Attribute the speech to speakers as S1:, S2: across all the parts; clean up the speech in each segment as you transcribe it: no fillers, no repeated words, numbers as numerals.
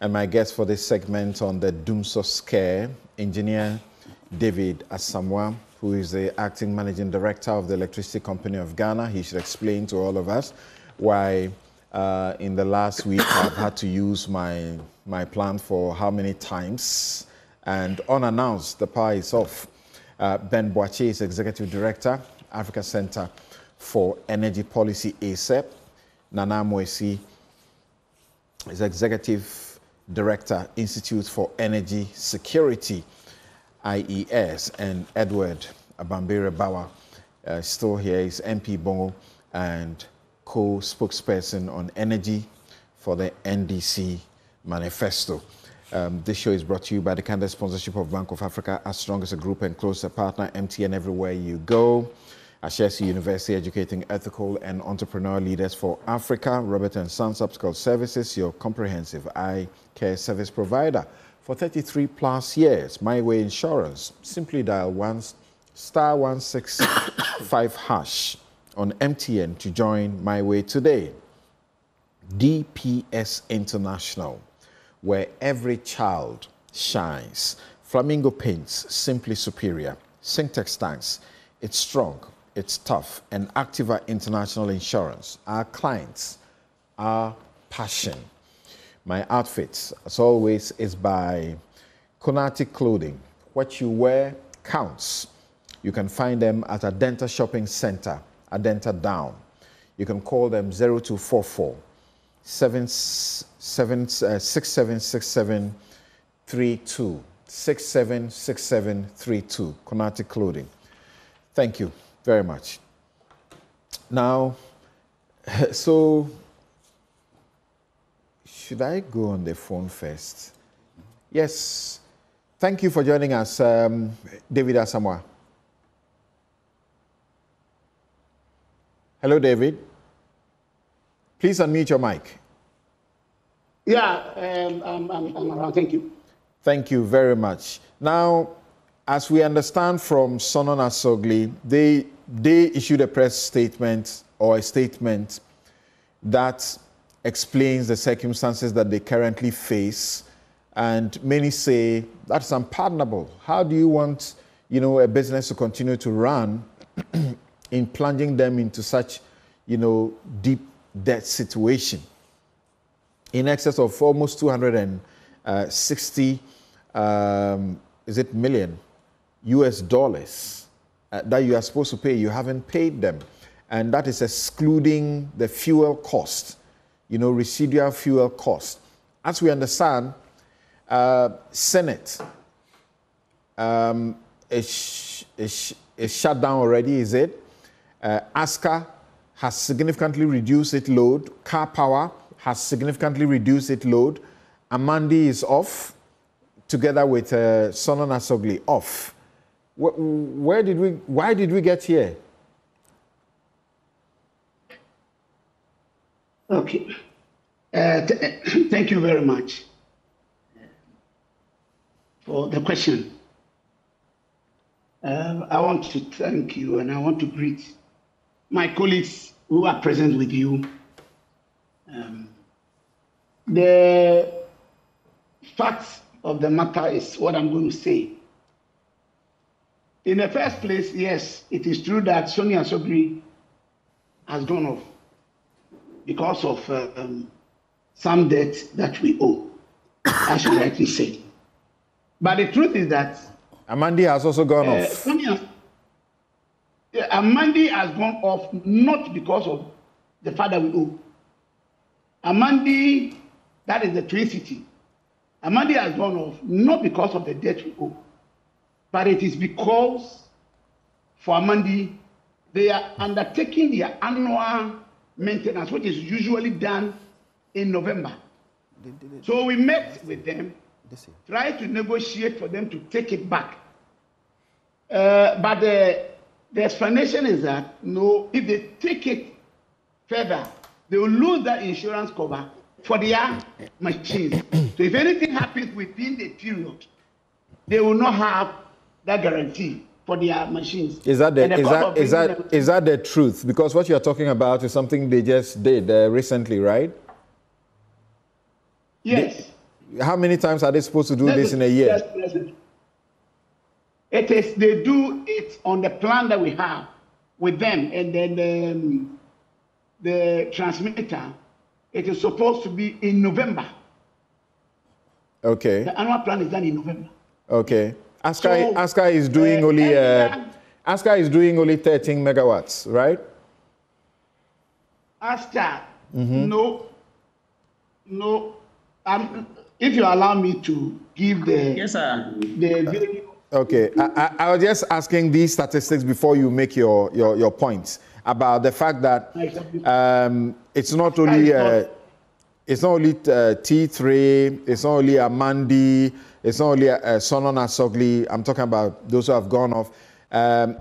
S1: And my guest for this segment on the Dumsor Scare, Engineer David Asamoah, who is the Acting Managing Director of the Electricity Company of Ghana. He should explain to all of us why in the last week I've had to use my plant for how many times, and unannounced the power is off. Ben Boakye is Executive Director, Africa Center for Energy Policy, ASEP. Nana Moesi is Executive Director, Institute for Energy Security, IES, and Edward Abambere Bawa, still here, is MP Bongo and co-spokesperson on energy for the NDC manifesto. This show is brought to you by the candid sponsorship of Bank of Africa, as strong as a group and closer partner, MTN everywhere you go. Ashesi University, educating ethical and entrepreneurial leaders for Africa. Robert & Sons Optical Services, your comprehensive eye care service provider for 33 plus years. My Way Insurance, simply dial *165# on MTN to join My Way today. DPS International, where every child shines. Flamingo Paints, simply superior. Syntex Tanks, it's strong, it's tough. And Activa International Insurance, our clients, our passion. My outfits, as always, is by Konati Clothing. What you wear counts. You can find them at Adenta Shopping Center, Adenta Down. You can call them 0244 676732. 676732. Konati Clothing. Thank you very much. Now, so should I go on the phone first? Yes. Thank you for joining us, David Asamoah. Hello, David. Please unmute your mic.
S2: Yeah, I'm around. Thank you.
S1: Thank you very much. Now, as we understand from Sonon Asogli, they issued a press statement or a statement that explains the circumstances that they currently face, and many say that's unpardonable. How do you want, a business to continue to run in plunging them into such, deep debt situation? In excess of almost 260 million US dollars that you are supposed to pay. You haven't paid them, and that is excluding the fuel cost, residual fuel cost. As we understand, Senate is shut down already, is it? ASCA has significantly reduced its load. Car Power has significantly reduced its load. Amandi is off, together with Sonon Asogli off. Why did we get here?
S2: Okay. Thank you very much for the question. I want to thank you, and I want to greet my colleagues who are present with you. The facts of the matter is what I'm going to say. In the first place, yes, it is true that Sonia Asogli has gone off because of some debt that we owe, as you rightly said. But the truth is that
S1: Amandi has also gone off.
S2: Amandi has gone off not because of the fact that we owe. Amandi, that is the Twin City. Amandi has gone off not because of the debt we owe, but it is because for Amandi, they are undertaking their annual maintenance, which is usually done in November. So we met with them, tried to negotiate for them to take it back. But the explanation is that, no, if they take it further, they will lose that insurance cover for their machines. So if anything happens within the period, they will not have that guarantee for their machines.
S1: Is that the truth? Because what you are talking about is something they just did recently, right?
S2: Yes.
S1: How many times are they supposed to do this in a year?
S2: It is, they do it on the plan that we have with them, and then the transmitter, it is supposed to be in November.
S1: Okay.
S2: The annual plan is done in November.
S1: Okay. ASCA is doing only ASCA is doing only 13 megawatts, right?
S2: ASCA, no. If you allow me to give the video.
S1: Okay, I was just asking these statistics before you make your points about the fact that it's not only T3, it's not only Amandi, it's not only Sonon Asogli. I'm talking about those who have gone off.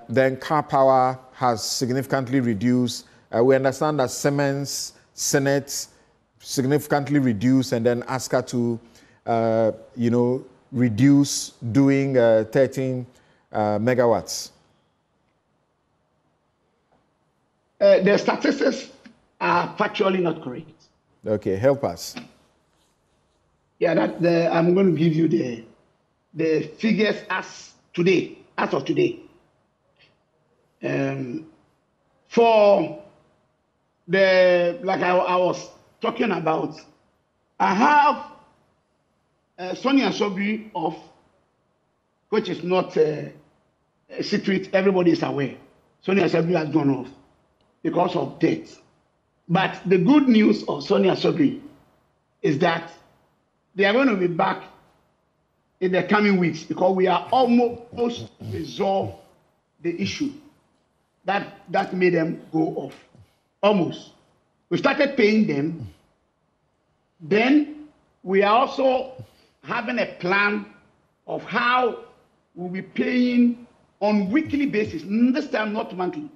S1: Then car power has significantly reduced. We understand that Siemens, Senate significantly reduced, and then ASCA to, reduce doing 13 megawatts.
S2: The statistics are factually not correct.
S1: Okay, help us.
S2: Yeah, I'm going to give you the figures as of today. For the, like I was talking about, I have Sonia Sobri off, which is not a secret, everybody is aware. Sonia Sobri has gone off because of death. But the good news of Sonia Sobri is that they are going to be back in the coming weeks, because we are almost resolved the issue that made them go off. Almost. We started paying them. Then we are also having a plan of how we'll be paying on weekly basis. This time not monthly,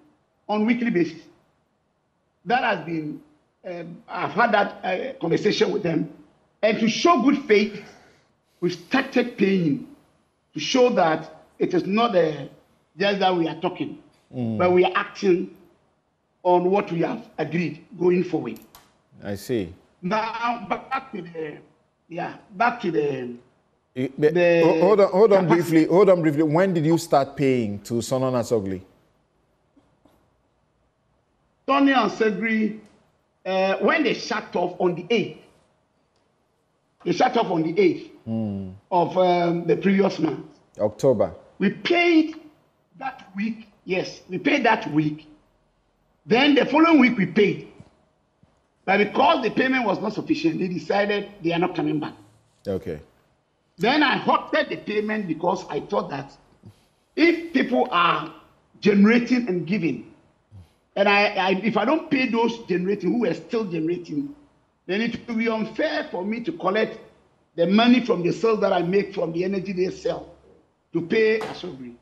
S2: on weekly basis. That has been, I've had that conversation with them. And to show good faith, we started paying to show that it is not just that we are talking, but we are acting on what we have agreed going forward.
S1: I see.
S2: Now, back to the
S1: hold on briefly. When did you start paying to Sonon Asogli?
S2: Sonon Asogli, when they shut off on the 8th. They shut off on the 8th of the previous month.
S1: October.
S2: We paid that week. Yes, we paid that week. Then the following week we paid. But because the payment was not sufficient, they decided they are not coming back.
S1: Okay.
S2: Then I halted the payment because I thought that if people are generating and giving, and if I don't pay those generating who are still generating, then it will be unfair for me to collect the money from the sales that I make from the energy they sell to pay Asogli.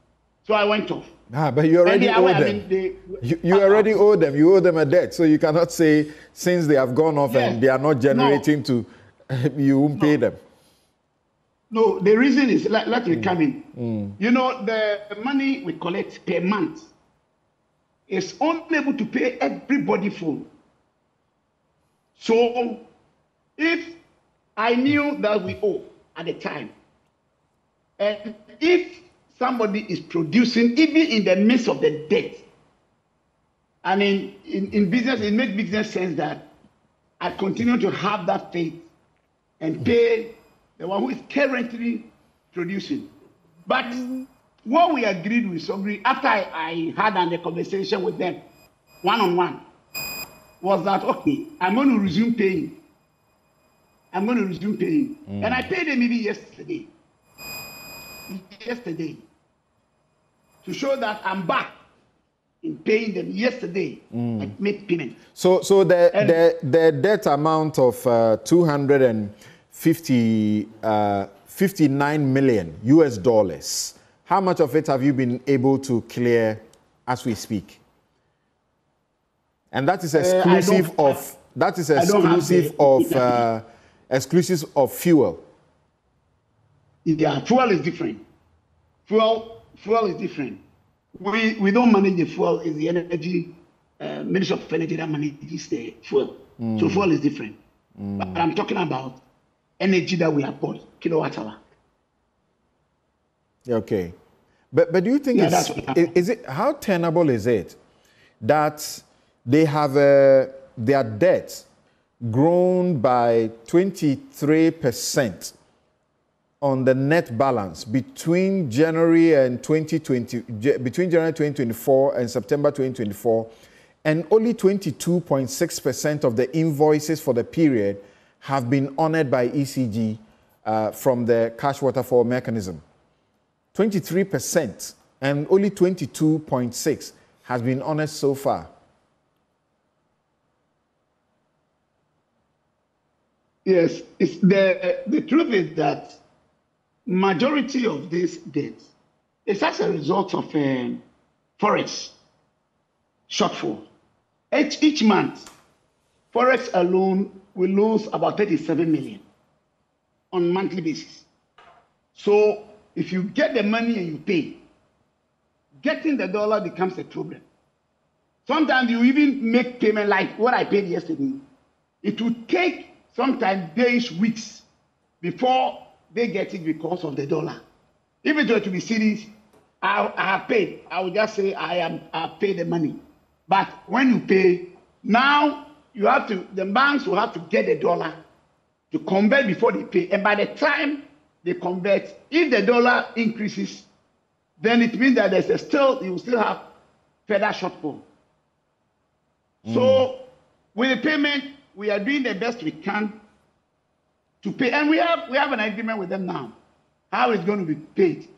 S2: So I went off.
S1: But you already owe them. You already owe them. You owe them a debt. So you cannot say, since they have gone off and they are not generating you won't pay them.
S2: No, the reason is, let me come in. You know, the money we collect per month is unable to pay everybody full. So if I knew that we owe at the time, and if somebody is producing even in the midst of the debt, I mean, in business, it makes business sense that I continue to have that faith and pay the one who is currently producing. But what we agreed with Sobri, after I had a conversation with them one-on-one, was that, okay, I'm going to resume paying. And I paid them even yesterday. To show that I'm back in paying them yesterday. I made payment.
S1: So the debt amount of 259 million US dollars, how much of it have you been able to clear as we speak? And that is exclusive exclusive of fuel.
S2: Yeah, fuel is different. Fuel is different. We don't manage the fuel. It's the energy Ministry of Energy that manages the fuel. So fuel is different. But I'm talking about energy that we have bought, kilowatt hour.
S1: Okay. But do you think is it how tenable is it that they have their debt grown by 23% on the net balance between January 2024 and September 2024, and only 22.6% of the invoices for the period have been honored by ECG from the cash waterfall mechanism? 23% and only 22.6 has been honored so far.
S2: Yes, it's the truth is that majority of these debts is as a result of forex shortfall. Each month, forex alone will lose about 37 million on monthly basis. So if you get the money and you pay, getting the dollar becomes a problem. Sometimes you even make payment like what I paid yesterday. It will take sometimes days, weeks before they get it because of the dollar. If it were to be serious, I have paid. I would just say I paid the money. But when you pay, now you have to, the banks will have to get the dollar to convert before they pay. And by the time they convert, if the dollar increases, then it means that you will still have further shortfall. So with the payment, we are doing the best we can to pay. And we have an agreement with them now, how it's going to be paid.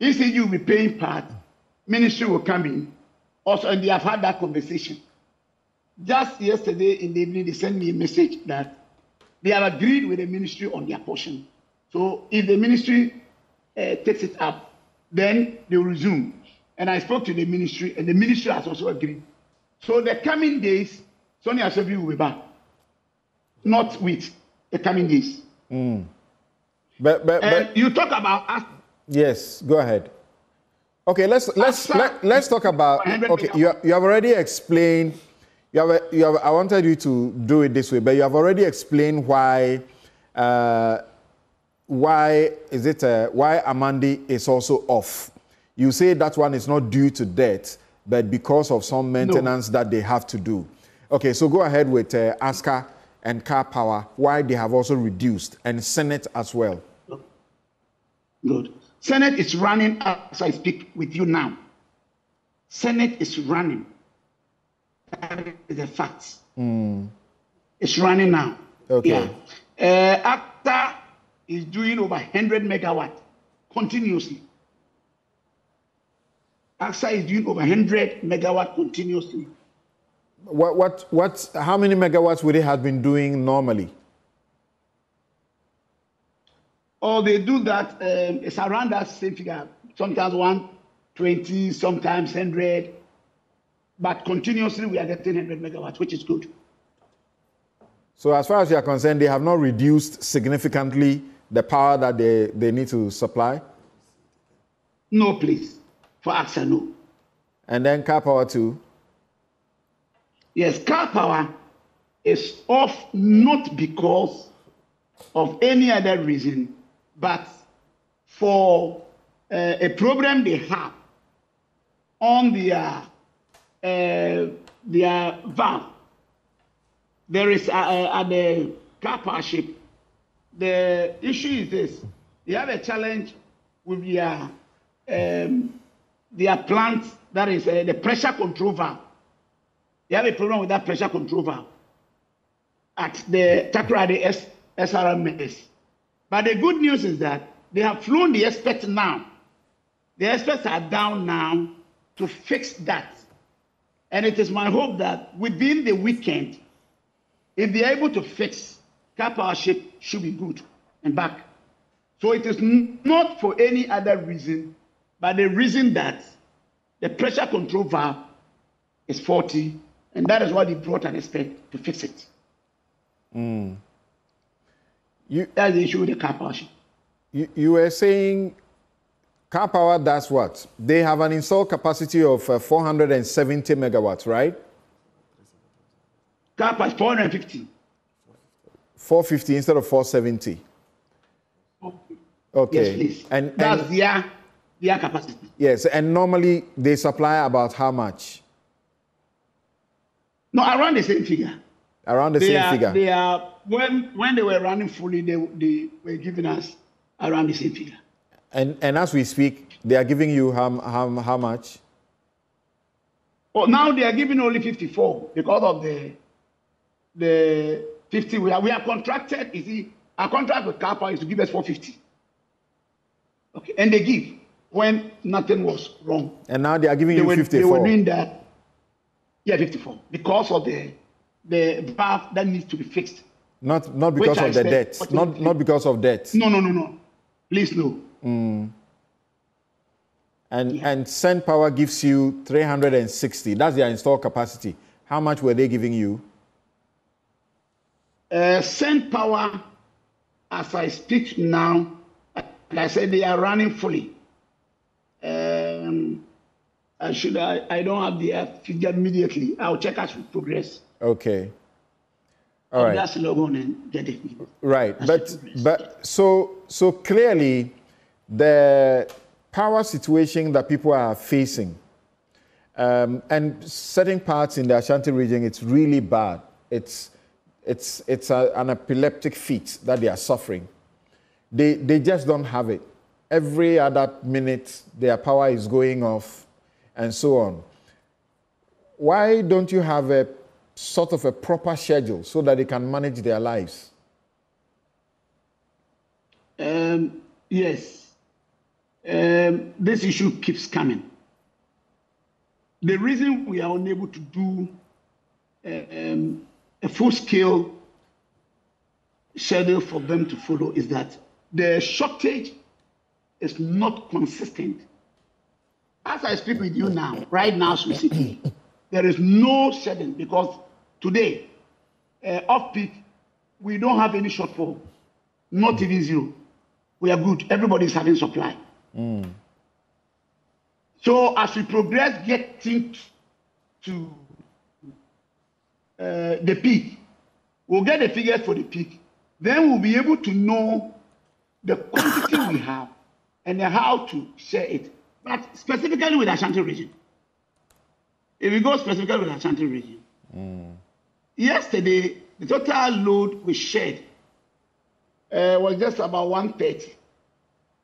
S2: ECG will be paying part, ministry will come in. Also, and they have had that conversation. Just yesterday in the evening, they sent me a message that they have agreed with the ministry on their portion. So if the ministry takes it up, then they will resume. And I spoke to the ministry, and the ministry has also agreed. So the coming days, Sonia Asebi will be back. Not with the coming days.
S1: But
S2: you talk about us.
S1: Yes, go ahead. Okay, let's talk about. Okay, you have already explained. I wanted you to do it this way, but you have already explained why Amandi is also off. You say that one is not due to debt, but because of some maintenance that they have to do. Okay, so go ahead with ASCA and Car Power, why they have also reduced, and Senate as well.
S2: Good. Senate is running as I speak with you now. Senate is running. That is the facts. It's running now.
S1: Okay.
S2: Yeah. ACTA is doing over 100 megawatts continuously. AXA is doing over 100 megawatts continuously.
S1: How many megawatts would they have been doing normally?
S2: Oh, they do that. It's around that same figure. Sometimes 120, sometimes 100. But continuously, we are getting 100 megawatts, which is good.
S1: So as far as you are concerned, they have not reduced significantly the power that they need to supply?
S2: No, please. For AXA, no.
S1: And then Car Power too?
S2: Yes, Car Power is off not because of any other reason, but for a problem they have on their valve. There is at the Car Power ship, the issue is this: they have a challenge with their plant, that is the pressure control valve. They have a problem with that pressure control valve at the Takoradi SRMS. But the good news is that they have flown the experts now. The experts are down now to fix that. And it is my hope that within the weekend, if they are able to fix, Car Power ship should be good and back. So it is not for any other reason, but the reason that the pressure control valve is faulty, and that is why they brought an expert to fix it. That's the issue with the Car Power ship.
S1: You were saying Car Power does what? They have an installed capacity of 470 megawatts, right?
S2: Car Power is 450.
S1: 450 instead of 470. Okay.
S2: Yes, please.
S1: And
S2: that's their capacity.
S1: Yes, and normally they supply about how much?
S2: No, around the same figure.
S1: Around the same figure.
S2: They are when they were running fully, they were giving us around the same figure.
S1: And as we speak, they are giving you how much?
S2: Well, now they are giving only 54 because of the 50 we are contracted. You see, our contract with Kappa is to give us 450. Okay, and they give when nothing was wrong.
S1: And now they are giving you 54.
S2: They were doing that. Yeah, 54 because of the valve that needs to be fixed.
S1: Not because of the debt. Not because of debt.
S2: No. Please no.
S1: And Send Power gives you 360. That's their installed capacity. How much were they giving you?
S2: Send Power, as I speak now, like I said, they are running fully. I don't have the figure immediately. I'll check as we progress.
S1: Okay. All right.
S2: Just log on and get it.
S1: Right. But so clearly the power situation that people are facing, and certain parts in the Ashanti region, it's really bad. It's an epileptic fit that they are suffering. They just don't have it. Every other minute, their power is going off, and so on. Why don't you have a sort of a proper schedule so that they can manage their lives?
S2: Yes. This issue keeps coming. The reason we are unable to do a full-scale schedule for them to follow is that the shortage is not consistent. As I speak with you now, right now, specifically, there is no shedding because today, off-peak, we don't have any shortfall, not even zero. We are good. Everybody is having supply. So as we progress getting to the peak, we'll get the figures for the peak. Then we'll be able to know the quantity we have and how to share it. But specifically with Ashanti region. If we go specifically with Ashanti region, yesterday, the total load we shared was just about 130.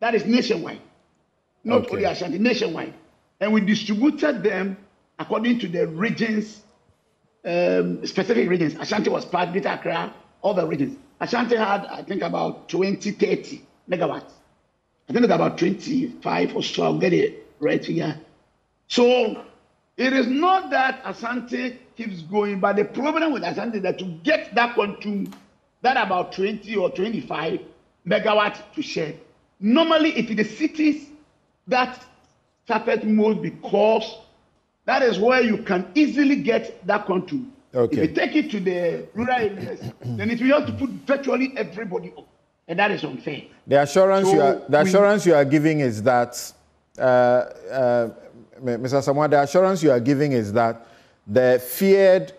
S2: That is nationwide. Not only Ashanti, nationwide. And we distributed them according to the regions, specific regions. Ashanti was part, Greater Accra, all the regions. Ashanti had, I think, about 30 megawatts. I think it's about 25 or so. I'll get it right here. So it is not that Ashanti keeps going, but the problem with Ashanti is that to get that quantum, that about 20 or 25 megawatts to share. Normally, it is the cities that suffered most because that is where you can easily get that quantum. Okay. If you take it to the rural areas, then it will have to put virtually everybody up. And that is unfair.
S1: The assurance you are giving is that, Mr. Samoa, the assurance you are giving is that the feared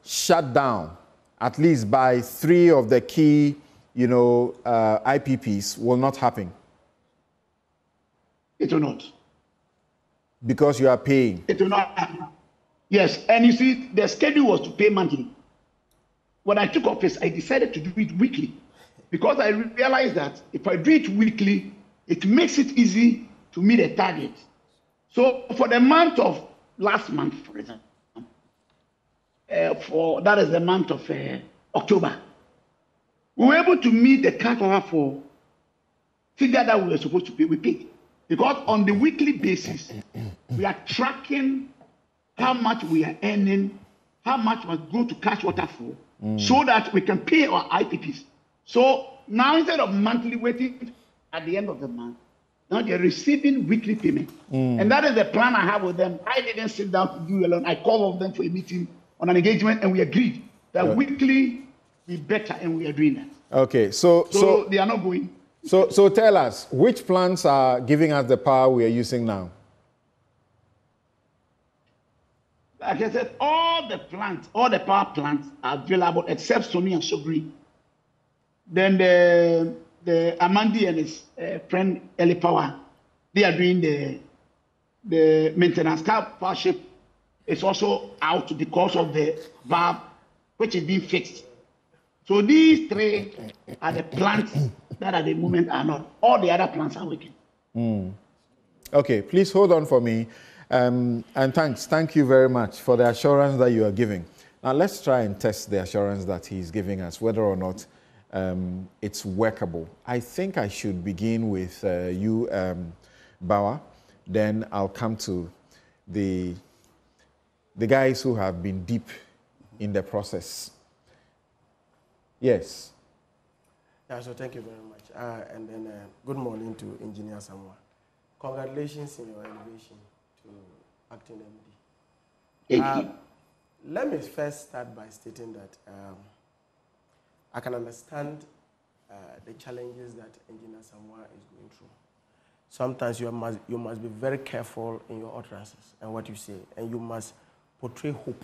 S1: shutdown, at least by 3 of the key, IPPs, will not happen.
S2: It will not.
S1: Because you are paying.
S2: It will not happen. Yes, and you see, the schedule was to pay monthly. When I took office, I decided to do it weekly. Because I realized that if I do it weekly, it makes it easy to meet a target. So for the month of last month, for example, that is the month of October, we were able to meet the cutover for figure that we were supposed to pay. We paid. Because on the weekly basis, we are tracking how much we are earning, how much must go to cash water for, so that we can pay our IPPs. So now instead of monthly waiting at the end of the month, now they're receiving weekly payment. And that is the plan I have with them. I didn't sit down to do alone. I called them for a meeting on an engagement, and we agreed that weekly be better, and we are doing that.
S1: Okay, so
S2: they are not going.
S1: So tell us, which plants are giving us the power we are using now?
S2: Like I said, all the power plants are available except Sony and Sogri. Then the Amandi and his friend Eli Power, they are doing the maintenance. Car power ship is also out because of the valve, which is being fixed. So these three are the plants that at the moment are not. All the other plants are working.
S1: Okay, please hold on for me. And thank you very much for the assurance that you are giving. Now let's try and test the assurance that he's giving us, whether or not it's workable. I think I should begin with you, Bauer. Then I'll come to the guys who have been deep in the process. Yes.
S3: Yeah, so thank you very much. And then good morning to Engineer Samoa. Congratulations in your elevation to acting MD.
S2: Thank you.
S3: Let me first start by stating that I can understand the challenges that Engineer Samoa is going through. Sometimes you must be very careful in your utterances and what you say, and you must portray hope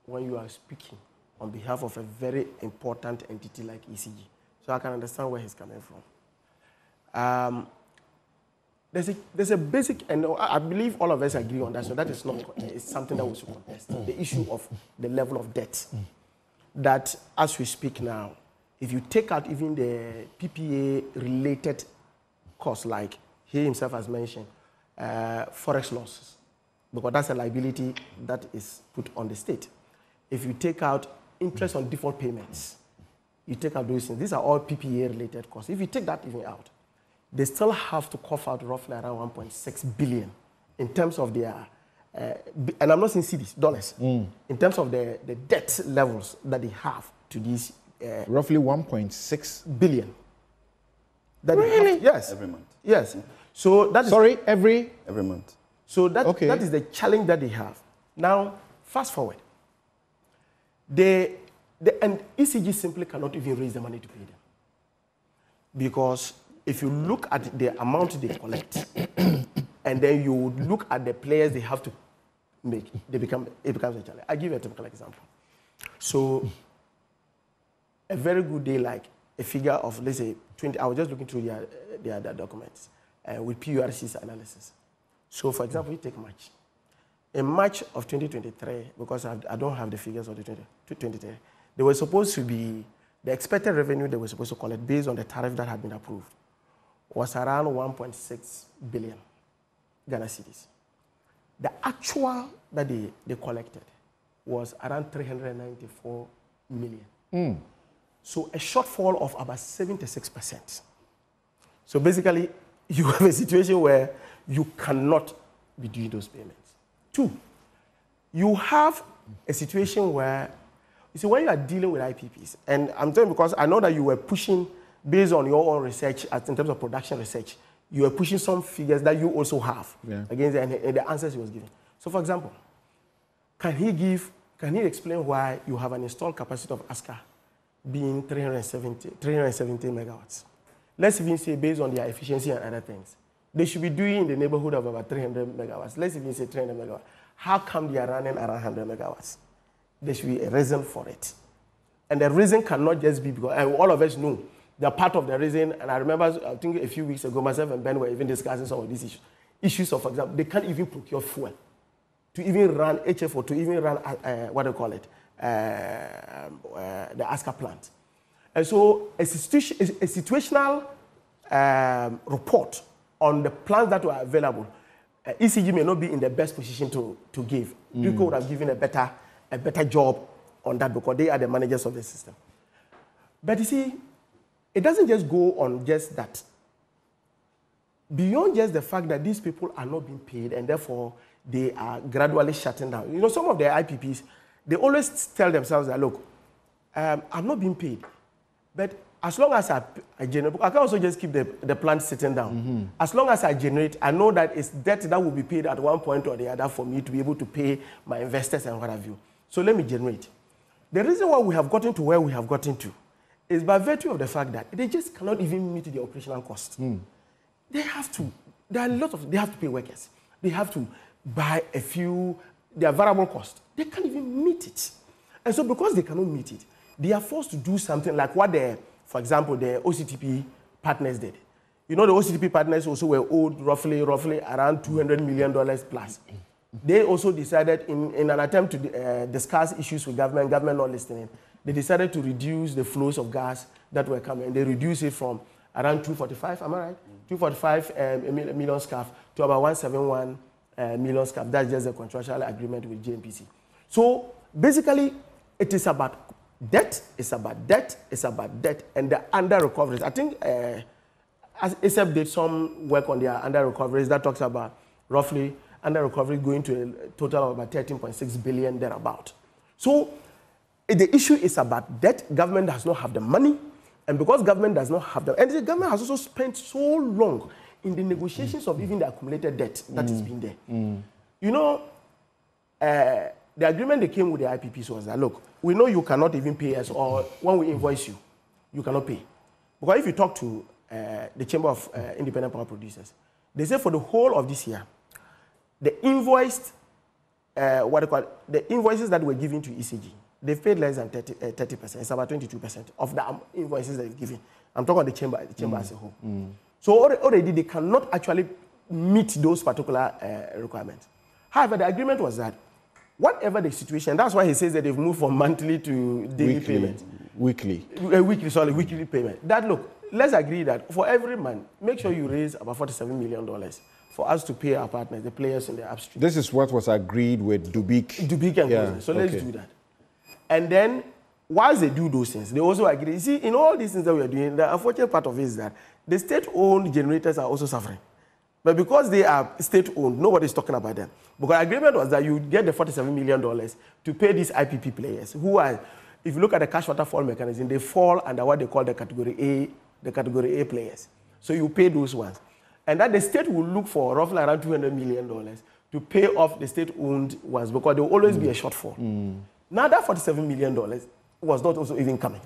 S3: when you are speaking on behalf of a very important entity like ECG. So I can understand where he's coming from. There's a basic, and I believe all of us agree on that, so that is not it's something that we should contest. The issue of the level of debt. That, as we speak now, if you take out even the PPA-related costs, like he himself has mentioned, forex losses, because that's a liability that is put on the state. If you take out interest on default payments, you take out those things. These are all PPA-related costs. If you take that even out, they still have to cough out roughly around 1.6 billion in terms of their, and I'm not saying cedis, dollars, in terms of the debt levels that they have to these.
S1: Roughly 1.6
S3: billion. That
S1: really?
S3: Yes.
S4: Every month.
S3: Yes. So that is...
S1: Sorry, every
S4: month.
S3: So that is the challenge that they have. Now, fast forward. And ECG simply cannot even raise the money to pay them. Because if you look at the amount they collect, and then you look at the players they have to make, it becomes a challenge. I'll give you a typical example. So, a very good day, like a figure of, let's say, 20, I was just looking through their documents with PURC's analysis. So, for example, you take March. In March of 2023, because I don't have the figures of the 2023, they were supposed to be, the expected revenue they were supposed to collect based on the tariff that had been approved was around 1.6 billion Ghana cedis. The actual that they collected was around 394 million. So a shortfall of about 76%. So basically, you have a situation where you cannot be doing those payments. Two, you have a situation where, you see, when you are dealing with IPPs, and I'm telling you because I know that you were pushing, based on your own research, in terms of production research, you were pushing some figures that you also have against the answers he was giving. So, for example, can he explain why you have an installed capacity of ASCA being 370 megawatts? Let's even say based on their efficiency and other things. They should be doing in the neighborhood of about 300 megawatts. Let's even say 300 megawatts. How come they are running around 100 megawatts? There should be a reason for it. And the reason cannot just be because, and all of us know, they're part of the reason, and I remember, I think a few weeks ago, myself and Ben were even discussing some of these issues. Issues of, for example, they can't even procure fuel to even run HFO, to even run, what do you call it, the ASCA plant. And so a situational report on the plants that were available, ECG may not be in the best position to give. People would have given a better job on that because they are the managers of the system. But you see, it doesn't just go on just that. Beyond just the fact that these people are not being paid and therefore they are gradually shutting down. You know, some of the IPPs, they always tell themselves that, look, I'm not being paid, but as long as I generate, I can also just keep the plant sitting down. As long as I generate, I know that it's debt that will be paid at one point or the other for me to be able to pay my investors and what have you. So let me generate. The reason why we have gotten to where we have gotten to is by virtue of the fact that they just cannot even meet the operational costs. They have to, there are a lot of, they have to pay workers. They have to buy a few, their variable costs. They can't even meet it. And so because they cannot meet it, they are forced to do something like what the, for example, the OCTP partners did. You know, the OCTP partners also were owed roughly around $200 million plus. They also decided, in an attempt to discuss issues with government not listening, they decided to reduce the flows of gas that were coming. They reduced it from around 245, am I right? 245 million scarf to about 171 million scarf. That's just a contractual agreement with JNPC. So basically, it is about debt, it's about debt, and the under recoveries. I think ASEP did some work on their under recoveries that talks about roughly under recovery going to a total of about 13.6 billion thereabout. So the issue is about debt. Government does not have the money, and because government does not have the, and the government has also spent so long in the negotiations of even the accumulated debt that has been there. You know, the agreement they came with the IPPs was that, look, we know you cannot even pay us, or when we invoice you, you cannot pay. Because if you talk to the Chamber of Independent Power Producers, they say for the whole of this year, the invoiced, the invoices that were given to ECG, they've paid less than 30%. It's about 22% of the invoices they've given. I'm talking about the chamber as a whole. So already they cannot actually meet those particular requirements. However, the agreement was that whatever the situation, that's why he says that they've moved from monthly to daily payment. Weekly payment. That, look, let's agree that for every month, make sure you raise about $47 million for us to pay our partners, the players in the upstream.
S1: This is what was agreed with Dubik.
S3: And yeah, so let's do that. And then, whilst they do those things, they also agree. You see, in all these things that we are doing, the unfortunate part of it is that the state-owned generators are also suffering. But because they are state-owned, nobody's talking about them. Because the agreement was that you get the $47 million to pay these IPP players, who are, if you look at the cash waterfall mechanism, they fall under what they call the category A players. So you pay those ones. And that the state will look for roughly around $200 million to pay off the state-owned ones, because there will always be a shortfall. Now that $47 million was not also even coming.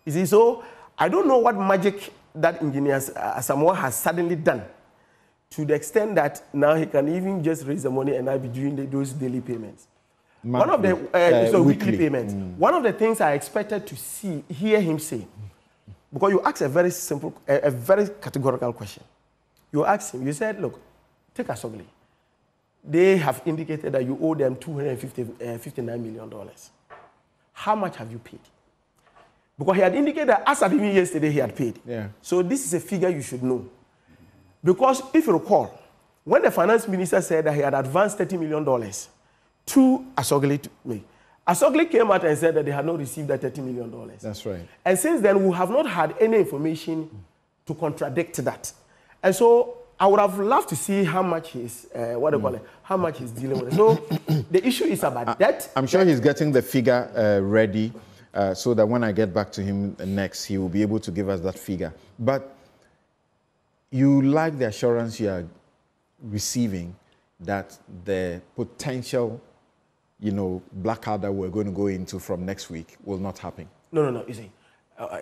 S3: You see, so I don't know what magic that engineer Samoa has suddenly done, to the extent that now he can even just raise the money and now be doing those daily payments. One of the weekly payments. One of the things I expected to hear him say, because you asked a very simple, a very categorical question. You asked him, you said, look, take Asogli. They have indicated that you owe them $259 million. How much have you paid? Because he had indicated that as of even yesterday, he had paid. Yeah. So this is a figure you should know. Because if you recall, when the finance minister said that he had advanced $30 million to Asogli to me, Asogli came out and said that they had not received that $30 million.
S1: That's right.
S3: And since then, we have not had any information to contradict that. And so I would have loved to see how much he's, how much he's dealing with it. So the issue is about that.
S1: I'm sure he's getting the figure ready so that when I get back to him next, he will be able to give us that figure. But you like the assurance you are receiving that the potential, blackout that we're going to go into from next week will not happen?
S3: No. You see,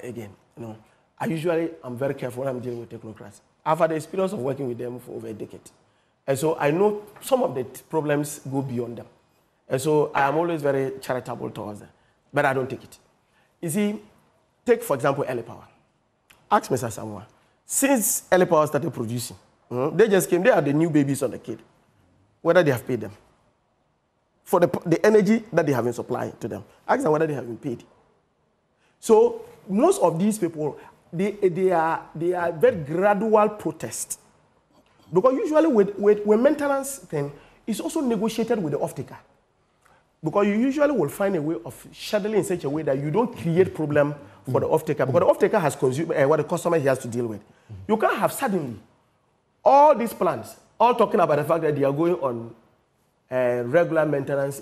S3: again, I'm very careful when I'm dealing with technocrats. I've had the experience of working with them for over a decade. And so I know some of the problems go beyond them. And so I am always very charitable towards them. But I don't take it. You see, take, for example, LA Power. Ask Mr. Samoa. Since LA Power started producing, they just came, they are the new babies on the kid. Whether they have paid them. For the energy that they have been supplying to them. Ask them whether they have been paid. So most of these people, they are very gradual protest. Because usually with maintenance thing, it's also negotiated with the off-taker. Because you usually will find a way of scheduling in such a way that you don't create problem for the off-taker. Because the off-taker has consumed what the customer he has to deal with. You can't have suddenly all these plants, all talking about the fact that they are going on regular maintenance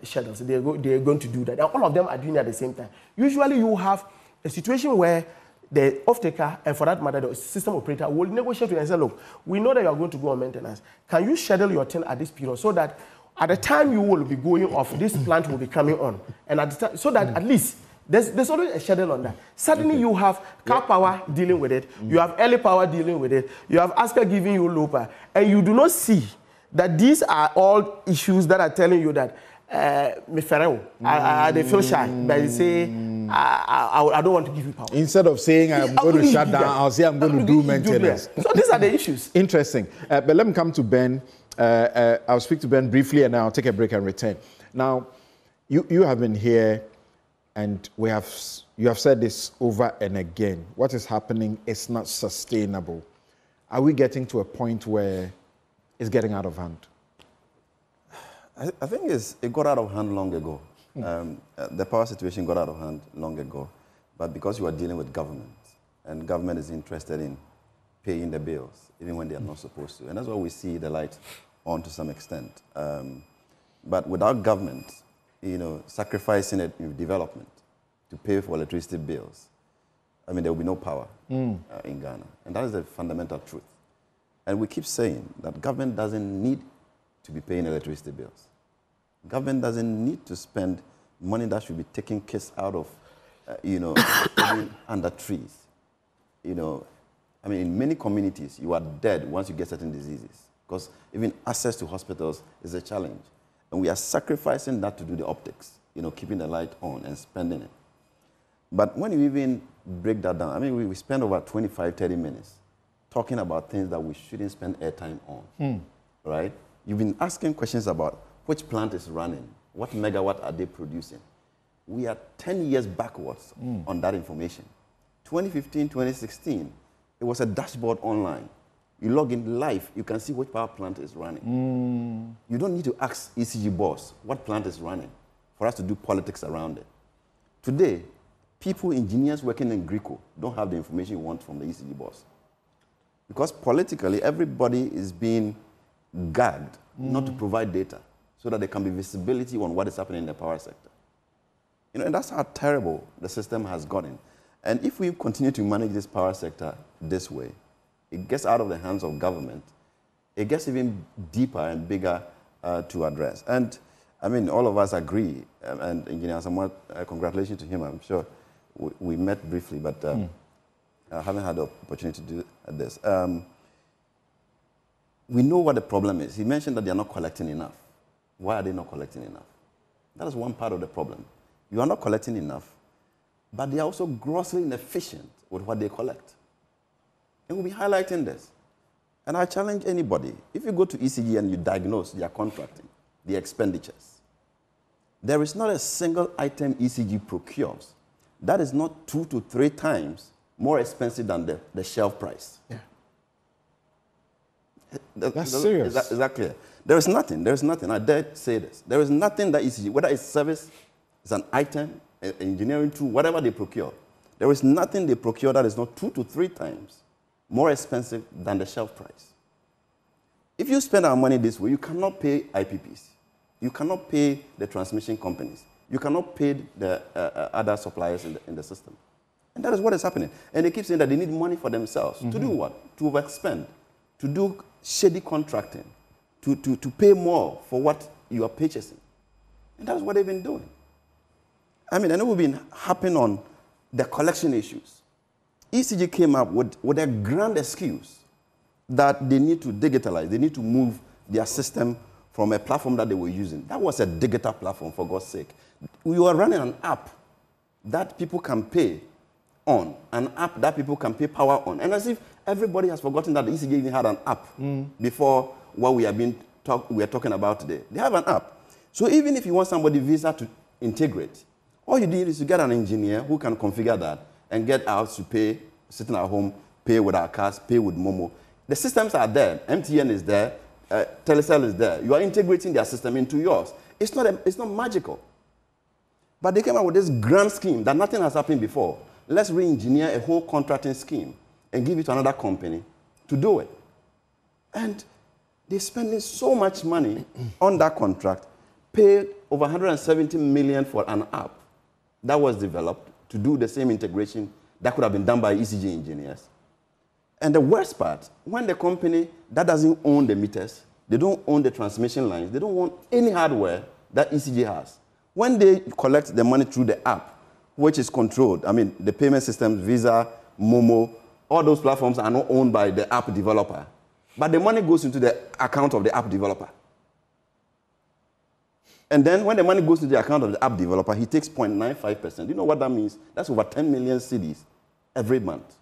S3: schedules. They are going to do that. And all of them are doing it at the same time. Usually you have a situation where the off-taker, and for that matter, the system operator will negotiate with you and say, look, we know that you are going to go on maintenance. Can you schedule your thing at this period so that at the time you will be going off, this plant will be coming on? And at the time, so that at least there's always a schedule on that. Suddenly you have car power dealing with it, you have LA Power dealing with it, you have ASCA giving you LOPA, and you do not see that these are all issues that are telling you that they feel shy. They say, I don't want to give you power.
S1: Instead of saying I'm going to shut down, I'll say I'm going to do maintenance.
S3: So these are the issues.
S1: Interesting. But let me come to Ben. I'll speak to Ben briefly and then I'll take a break and return. Now, you have been here and you have said this over and again. What is happening is not sustainable. Are we getting to a point where it's getting out of hand?
S4: I think it got out of hand long ago. The power situation got out of hand long ago. But because you are dealing with government, and government is interested in paying the bills, even when they are not supposed to. And that's why we see the light on to some extent. But without government, sacrificing it in development to pay for electricity bills, I mean, there will be no power in Ghana. And that is the fundamental truth. And we keep saying that government doesn't need to be paying electricity bills. Government doesn't need to spend money that should be taking kids out of, under trees. I mean, in many communities, you are dead once you get certain diseases because even access to hospitals is a challenge. And we are sacrificing that to do the optics, keeping the light on and spending it. But when you even break that down, I mean, we spend over 25, 30 minutes talking about things that we shouldn't spend airtime on, right? You've been asking questions about which plant is running, what megawatt are they producing. We are 10 years backwards on that information. 2015, 2016, it was a dashboard online. You log in live, you can see which power plant is running. You don't need to ask ECG boss what plant is running for us to do politics around it. Today, people, engineers working in Greco don't have the information you want from the ECG boss. Because politically, everybody is being gagged not to provide data so that there can be visibility on what is happening in the power sector. And that's how terrible the system has gotten. And if we continue to manage this power sector this way, it gets out of the hands of government. It gets even deeper and bigger to address. And I mean, all of us agree, and Engineer Samuel, congratulations to him. I'm sure we met briefly, but I haven't had the opportunity to do this. We know what the problem is. He mentioned that they are not collecting enough. Why are they not collecting enough? That is one part of the problem. You are not collecting enough, but they are also grossly inefficient with what they collect. And we'll be highlighting this. And I challenge anybody, if you go to ECG and you diagnose their contracting, the expenditures, there is not a single item ECG procures that is not 2 to 3 times more expensive than the shelf price.
S1: Yeah. That's serious.
S4: Is that clear? There is nothing, I dare say this. There is nothing that ECG, whether it's service, it's an item, engineering tool, whatever they procure, there is nothing they procure that is not 2 to 3 times more expensive than the shelf price. If you spend our money this way, you cannot pay IPPs. You cannot pay the transmission companies. You cannot pay the other suppliers in the system. And that is what is happening. And they keep saying that they need money for themselves. To do what? To overspend. To do shady contracting. To pay more for what you are purchasing. And that's what they've been doing. I mean, and it will be happening on the collection issues. ECG came up with a grand excuse that they need to digitalize. They need to move their system from a platform that they were using. That was a digital platform, for God's sake. We were running an app that people can pay on, an app that people can pay power on. And as if everybody has forgotten that the ECG even had an app before what we are talking about today. They have an app. So even if you want somebody visa to integrate, all you need is to get an engineer who can configure that and get us to pay, sitting at home, pay with our cards, pay with Momo. The systems are there. MTN is there. Telecel is there. You are integrating their system into yours. It's not magical. But they came up with this grand scheme that nothing has happened before. Let's re-engineer a whole contracting scheme and give it to another company to do it. And they're spending so much money on that contract, paid over 170 million for an app that was developed to do the same integration that could have been done by ECG engineers. And the worst part, when the company that doesn't own the meters, they don't own the transmission lines, they don't own any hardware that ECG has. When they collect the money through the app, which is controlled, I mean, the payment systems, Visa, Momo, all those platforms are not owned by the app developer. But the money goes into the account of the app developer. And then when the money goes to the account of the app developer, he takes 0.95%. Do you know what that means? That's over 10 million cedis every month.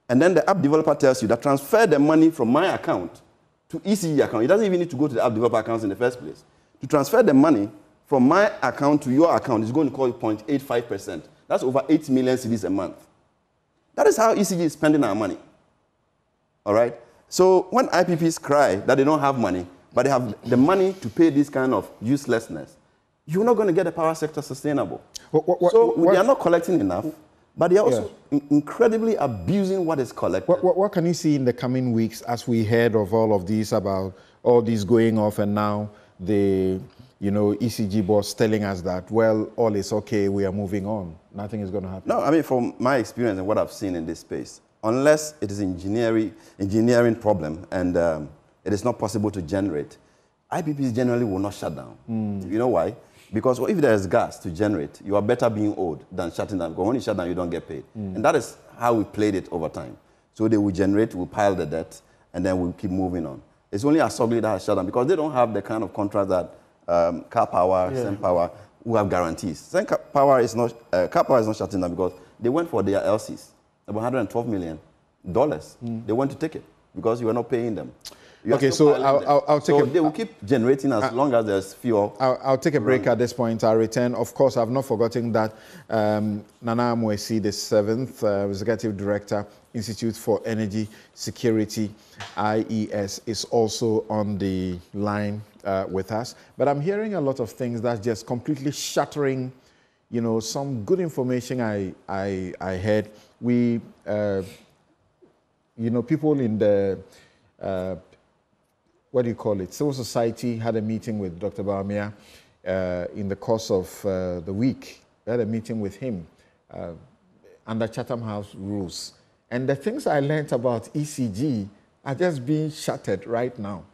S4: And then the app developer tells you that transfer the money from my account to ECG account. It doesn't even need to go to the app developer accounts in the first place. To transfer the money from my account to your account is going to cost 0.85%. That's over 8 million cedis a month. That is how ECG is spending our money. All right? So when IPPs cry that they don't have money, but they have the money to pay this kind of uselessness, you're not going to get the power sector sustainable. They are not collecting enough, but they are also incredibly abusing what is collected.
S1: What can you see in the coming weeks as we heard of all of these, about all these going off, and now the ECG boss telling us that, well, all is okay, we are moving on, nothing is going to happen?
S4: No, I mean, from my experience and what I've seen in this space, unless it is engineering problem and it is not possible to generate, IPPs generally will not shut down. You know why? Because if there is gas to generate, you are better being owed than shutting down. Because when you shut down, you don't get paid. And that is how we played it over time. So they will generate, we'll pile the debt, and then we'll keep moving on. It's only Asogli that has shut down because they don't have the kind of contract that Car Power, Sen Power, who have guarantees. Sen Power is not, Car Power is not shutting down because they went for their LCs, about $112 million. They went to take it because you are not paying them.
S1: Okay, so I'll take
S4: they will keep generating as long as there's fuel.
S1: I'll take a break at this point. I'll return. Of course, I've not forgotten that Nana Amoesi, the 7th Executive Director, Institute for Energy Security, IES, is also on the line with us. But I'm hearing a lot of things that's just completely shattering, some good information I heard. We, people in the what do you call it? Civil society had a meeting with Dr. Bawumia in the course of the week. We had a meeting with him under Chatham House rules. And the things I learned about ECG are just being shattered right now.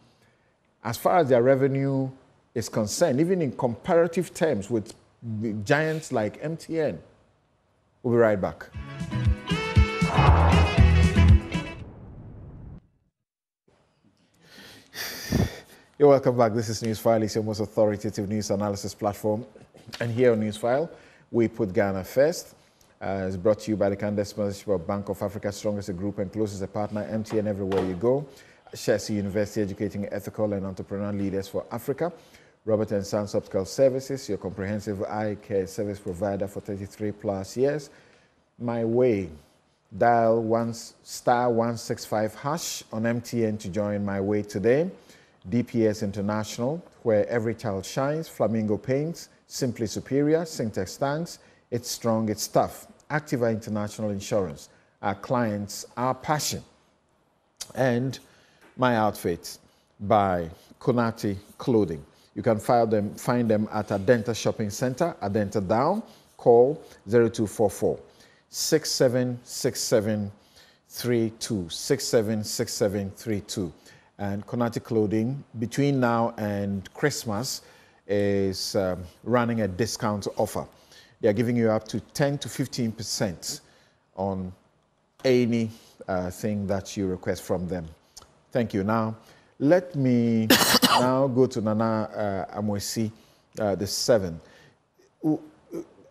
S1: As far as their revenue is concerned, even in comparative terms with giants like MTN. We'll be right back. You're welcome back. This is Newsfile. It's your most authoritative news analysis platform. And here on Newsfile, we put Ghana first. It's brought to you by the Canada sponsorship of Bank of Africa, strongest group and closest partner, MTN everywhere you go. Chelsea University, educating ethical and entrepreneurial leaders for Africa. Robert & Sons Optical Services, your comprehensive eye care service provider for 33 plus years. My Way. Dial *165# on MTN to join My Way today. DPS International, where every child shines. Flamingo Paints, simply superior. Syntex Tanks, it's strong, it's tough. Activa International Insurance, our clients, our passion. And My Outfit by Konati Clothing. You can find them at Adenta Shopping Center, Adenta Down. Call 0244 676732, 676732. And Konati Clothing, between now and Christmas, is running a discount offer. They are giving you up to 10 to 15% on any thing that you request from them. Thank you. Now, let me now go to Nana Amoesi, the 7th.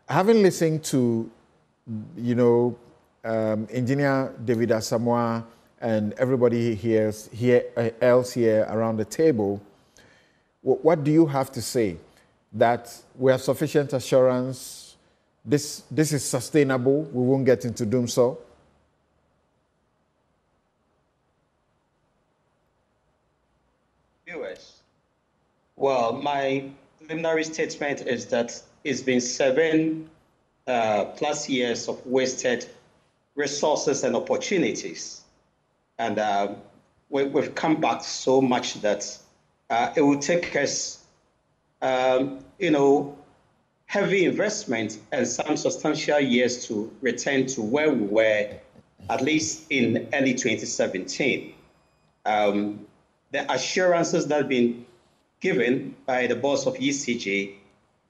S1: Having listened to, Engineer David Asamoah and everybody else here around the table, what do you have to say? That we have sufficient assurance, this is sustainable, we won't get into Dumsor?
S5: Viewers, well, my preliminary statement is that it's been 7+ years of wasted resources and opportunities. And we've come back so much that it will take us, heavy investment and some substantial years to return to where we were, at least in early 2017. The assurances that have been given by the boss of ECG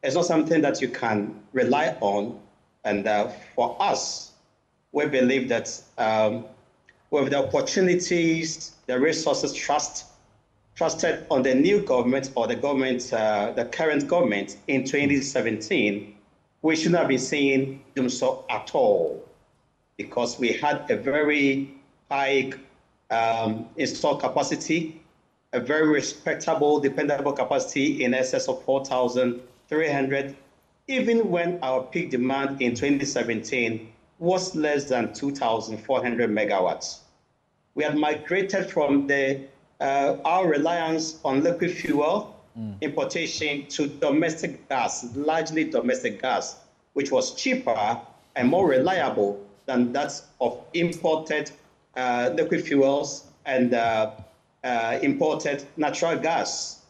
S5: is not something that you can rely on. And for us, we believe that with the opportunities, the resources, trust, trusted on the new government or the government, the current government in 2017, we should not be seeing Dumsor at all, because we had a very high installed capacity, a very respectable, dependable capacity in excess of 4,300, even when our peak demand in 2017 was less than 2,400 megawatts. We had migrated from our reliance on liquid fuel importation to domestic gas, largely domestic gas, which was cheaper and more reliable than that of imported liquid fuels and imported natural gas.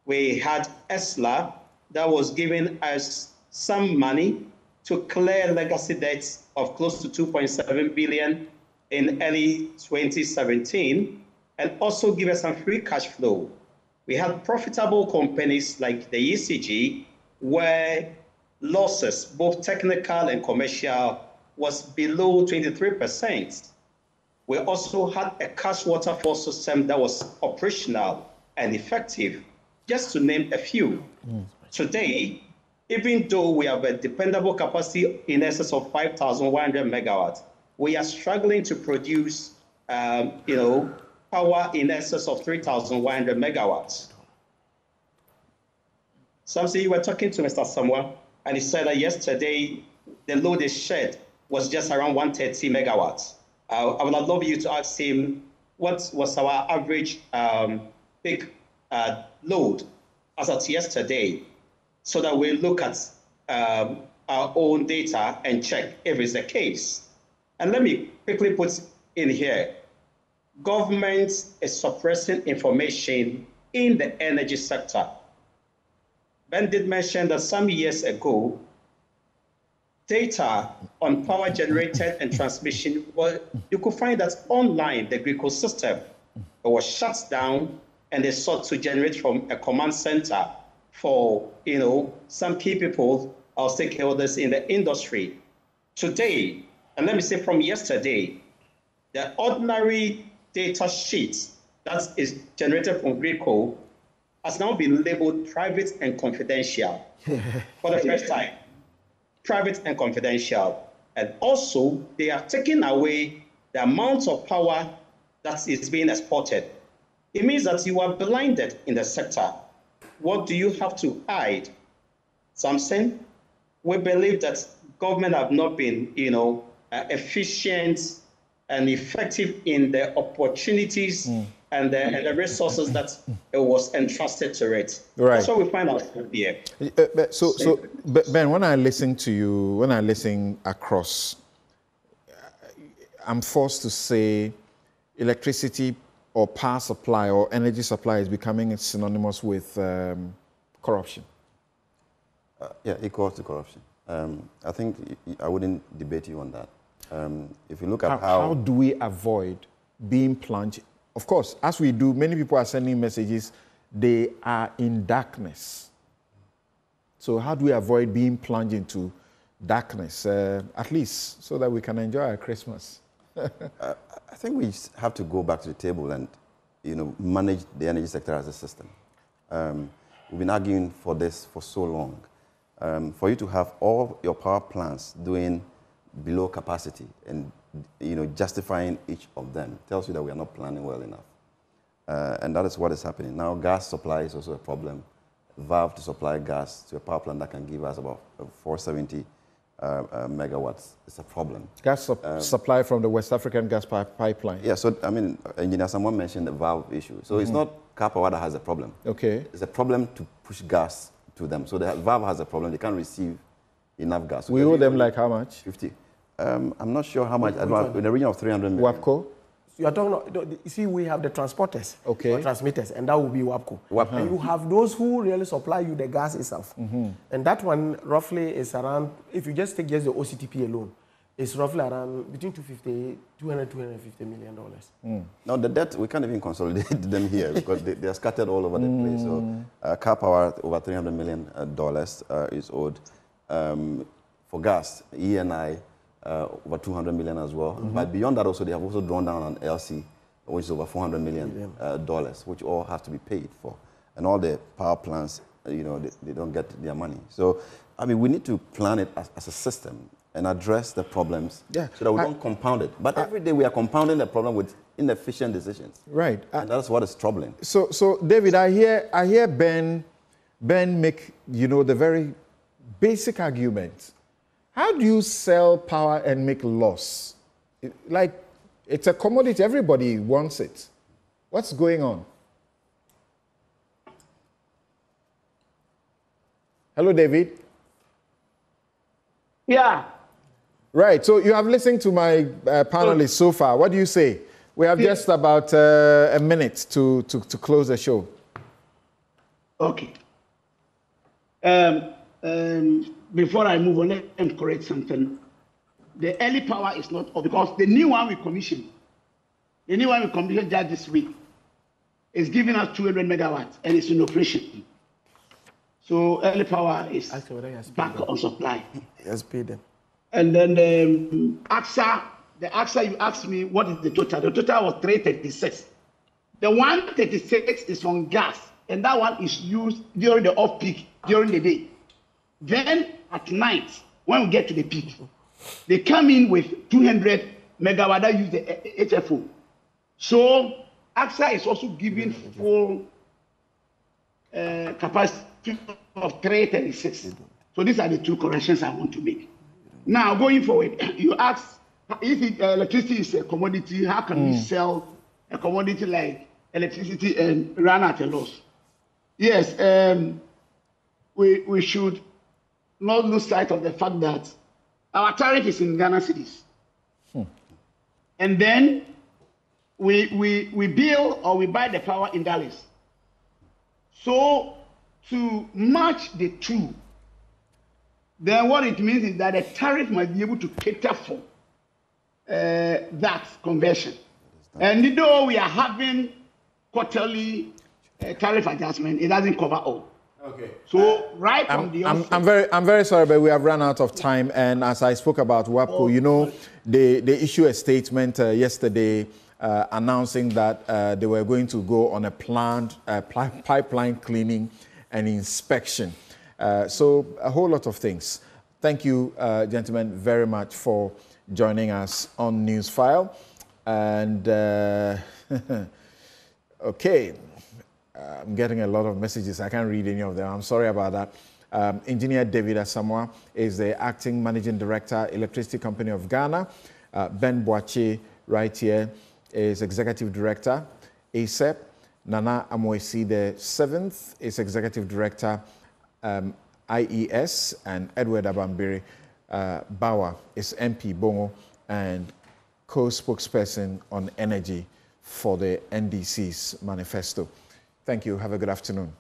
S5: We had ESLA that was giving us some money to clear legacy debts of close to 2.7 billion in early 2017, and also give us some free cash flow. We had profitable companies like the ECG, where losses, both technical and commercial, was below 23%. We also had a cash waterfall system that was operational and effective, just to name a few. Today, even though we have a dependable capacity in excess of 5,100 megawatts, we are struggling to produce, power in excess of 3,100 megawatts. Something you were talking to Mr. Samuel, and he said that yesterday the load is shared was just around 130 megawatts. I would love you to ask him what was our average peak load as of yesterday, so that we look at our own data and check if it's the case. And let me quickly put in here, government is suppressing information in the energy sector. Ben did mention that some years ago, data on power generated and transmission, well, you could find that online, the Greco system was shut down, and they sought to generate from a command center for, some key people or stakeholders in the industry. Today, and let me say from yesterday, the ordinary data sheet that is generated from Greco has now been labeled private and confidential for the first time. Private and confidential. And also, they are taking away the amount of power that is being exported. It means that you are blinded in the sector. What do you have to hide? Something? We believe that government have not been, efficient and effective in the opportunities and the resources that it was entrusted to it.
S1: Right.
S5: That's what we find out here.
S1: So, Ben, when I listen to you, when I listen across, I'm forced to say electricity or power supply or energy supply is becoming synonymous with corruption.
S4: Yeah, equals to corruption. I think I wouldn't debate you on that. If you look at
S1: how do we avoid being plunged? Of course, as we do, many people are sending messages, they are in darkness. So how do we avoid being plunged into darkness, at least so that we can enjoy our Christmas?
S4: I think we have to go back to the table and, manage the energy sector as a system. We've been arguing for this for so long. For you to have all your power plants doing below capacity and, justifying each of them tells you that we are not planning well enough. And that is what is happening. Now, gas supply is also a problem. Valve to supply gas to a power plant that can give us about 470 megawatts is a problem.
S1: Gas supply from the West African gas pipeline.
S4: Yeah, so, Engineer Someone mentioned the valve issue. So it's not Car Power that has a problem.
S1: Okay.
S4: It's a problem to push gas to them. So the valve has a problem. They can't receive enough gas. So
S1: we owe them like how much?
S4: 50. I'm not sure how much. In the region of 300 million.
S1: WAPCO?
S3: You are talking. You see, we have the transporters,
S1: okay,
S3: transmitters, and that will be WAPCO. And you have those who really supply you the gas itself, and that one roughly is around. If you just take just the OCTP alone, it's roughly around between 250 million dollars.
S4: Now the debt, we can't even consolidate them here because they are scattered all over the place. So Car Power over $300 million is owed. For gas, ENI over 200 million as well. But beyond that also, they have also drawn down on LC which is over $400 million, which all have to be paid for. And all the power plants, you know, they don't get their money. So, I mean, we need to plan it as a system and address the problems so that we don't compound it. But every day we are compounding the problem with inefficient decisions.
S1: Right.
S4: And that's what is troubling.
S1: So David, I hear Ben make, you know, the very basic argument. How do you sell power and make loss? Like, it's a commodity, everybody wants it. What's going on? Hello, David.
S2: Yeah.
S1: Right, so you have listened to my panelists so far. What do you say? We have just about a minute to close the show.
S2: Okay. Before I move on, let me correct something. The early power is not, because the new one we commissioned just this week, is giving us 200 megawatts and it's in operation. So early power is back on supply.
S3: Yes, pay them.
S2: And then the AXA, you asked me what is the total. The total was 336. The 136 is on gas, and that one is used during the off-peak, during the day. Then at night, when we get to the peak, they come in with 200 megawatt that use the HFO. So AXA is also giving full capacity of 336. So these are the two corrections I want to make. Now, going forward, you ask, if electricity is a commodity, how can we sell a commodity like electricity and run at a loss? Yes, we should not lose sight of the fact that our tariff is in Ghana cedis. And then we bill or we buy the power in dollars. So to match the two, then what it means is that the tariff must be able to cater for that conversion. And though we are having quarterly tariff adjustment, it doesn't cover all. Okay. So from the onset,
S1: I'm very sorry, but we have run out of time. And as I spoke about WAPCO, you know, they issued a statement yesterday announcing that they were going to go on a planned pipeline cleaning and inspection. So a whole lot of things. Thank you, gentlemen, very much for joining us on Newsfile. And okay, I'm getting a lot of messages. I can't read any of them. I'm sorry about that. Engineer David Asamoah is the Acting Managing Director, Electricity Company of Ghana. Ben Boakye, right here, is Executive Director, ASEP. Nana Amoesi, the 7th, is Executive Director, IES, and Edward Abambiri Bawa is MP Bongo and co-spokesperson on energy for the NDC's manifesto. Thank you. Have a good afternoon.